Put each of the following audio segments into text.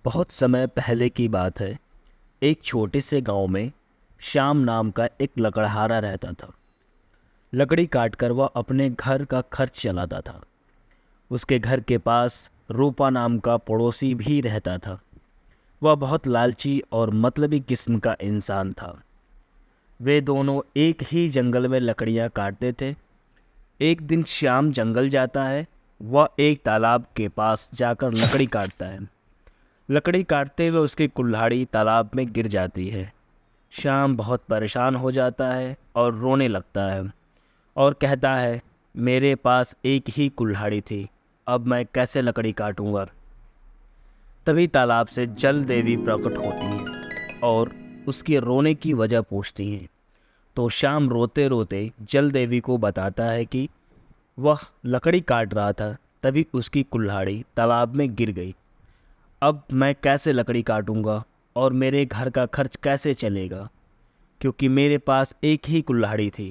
बहुत समय पहले की बात है। एक छोटे से गांव में श्याम नाम का एक लकड़हारा रहता था। लकड़ी काटकर वह अपने घर का खर्च चलाता था। उसके घर के पास रूपा नाम का पड़ोसी भी रहता था। वह बहुत लालची और मतलबी किस्म का इंसान था। वे दोनों एक ही जंगल में लकड़ियां काटते थे। एक दिन श्याम जंगल जाता है। वह एक तालाब के पास जाकर लकड़ी काटता है। लकड़ी काटते हुए उसकी कुल्हाड़ी तालाब में गिर जाती है। श्याम बहुत परेशान हो जाता है और रोने लगता है और कहता है, मेरे पास एक ही कुल्हाड़ी थी, अब मैं कैसे लकड़ी काटूंगा। तभी तालाब से जल देवी प्रकट होती हैं और उसके रोने की वजह पूछती हैं। तो श्याम रोते रोते जल देवी को बताता है कि वह लकड़ी काट रहा था, तभी उसकी कुल्हाड़ी तालाब में गिर गई। अब मैं कैसे लकड़ी काटूंगा और मेरे घर का खर्च कैसे चलेगा, क्योंकि मेरे पास एक ही कुल्हाड़ी थी।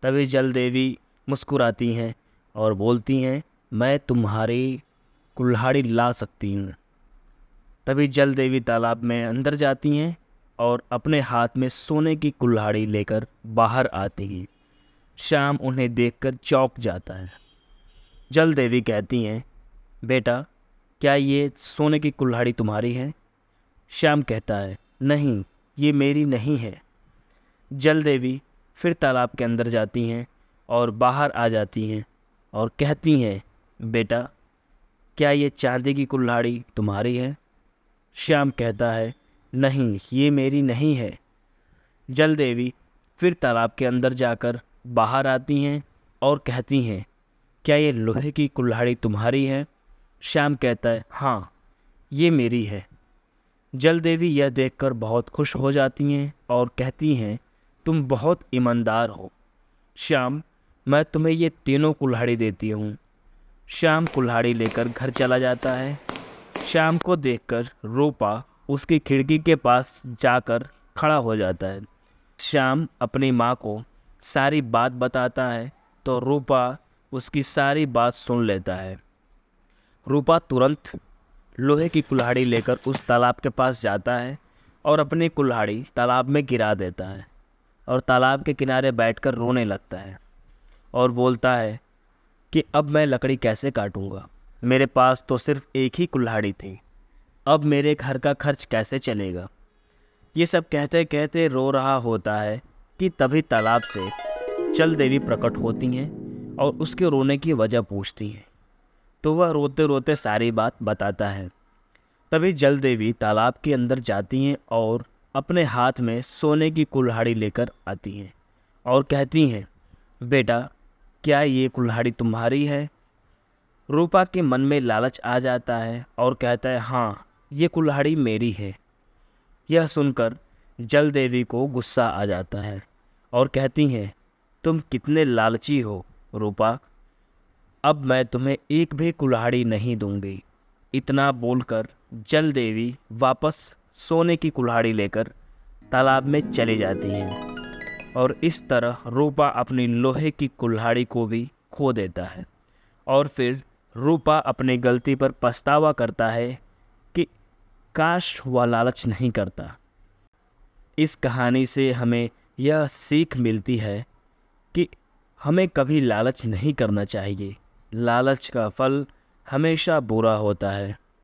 तभी जल देवी मुस्कुराती हैं और बोलती हैं, मैं तुम्हारी कुल्हाड़ी ला सकती हूँ। तभी जल देवी तालाब में अंदर जाती हैं और अपने हाथ में सोने की कुल्हाड़ी लेकर बाहर आती हैं। श्याम उन्हें देखकर चौंक जाता है। जल देवी कहती हैं, बेटा, क्या ये सोने की कुल्हाड़ी तुम्हारी है? श्याम कहता है, नहीं, ये मेरी नहीं है। जल देवी फिर तालाब के अंदर जाती हैं और बाहर आ जाती हैं और कहती हैं, बेटा, क्या ये चांदी की कुल्हाड़ी तुम्हारी है? श्याम कहता है, नहीं, ये मेरी नहीं है। जल देवी फिर तालाब के अंदर जाकर बाहर आती हैं और कहती हैं, क्या ये लोहे की कुल्हाड़ी तुम्हारी है? श्याम कहता है, हाँ, ये मेरी है। जल देवी यह देखकर बहुत खुश हो जाती हैं और कहती हैं, तुम बहुत ईमानदार हो। श्याम, मैं तुम्हें ये तीनों कुल्हाड़ी देती हूँ। श्याम कुल्हाड़ी लेकर घर चला जाता है। श्याम को देखकर रूपा उसकी खिड़की के पास जाकर खड़ा हो जाता है। श्याम अपनी माँ को सारी बात बताता है तो रूपा उसकी सारी बात सुन लेता है। रूपा तुरंत लोहे की कुल्हाड़ी लेकर उस तालाब के पास जाता है और अपनी कुल्हाड़ी तालाब में गिरा देता है और तालाब के किनारे बैठकर रोने लगता है और बोलता है कि अब मैं लकड़ी कैसे काटूंगा, मेरे पास तो सिर्फ एक ही कुल्हाड़ी थी, अब मेरे घर का खर्च कैसे चलेगा। ये सब कहते कहते रो रहा होता है कि तभी तालाब से जल देवी प्रकट होती हैं और उसके रोने की वजह पूछती हैं। तो वह रोते रोते सारी बात बताता है। तभी जल देवी तालाब के अंदर जाती हैं और अपने हाथ में सोने की कुल्हाड़ी लेकर आती हैं और कहती हैं, बेटा, क्या ये कुल्हाड़ी तुम्हारी है? रूपा के मन में लालच आ जाता है और कहता है, हाँ, ये कुल्हाड़ी मेरी है। यह सुनकर जल देवी को गुस्सा आ जाता है और कहती हैं, तुम कितने लालची हो रूपा, अब मैं तुम्हें एक भी कुल्हाड़ी नहीं दूंगी। इतना बोलकर जल देवी वापस सोने की कुल्हाड़ी लेकर तालाब में चली जाती हैं और इस तरह रूपा अपनी लोहे की कुल्हाड़ी को भी खो देता है। और फिर रूपा अपनी गलती पर पछतावा करता है कि काश वह लालच नहीं करता। इस कहानी से हमें यह सीख मिलती है कि हमें कभी लालच नहीं करना चाहिए। लालच का फल हमेशा बुरा होता है।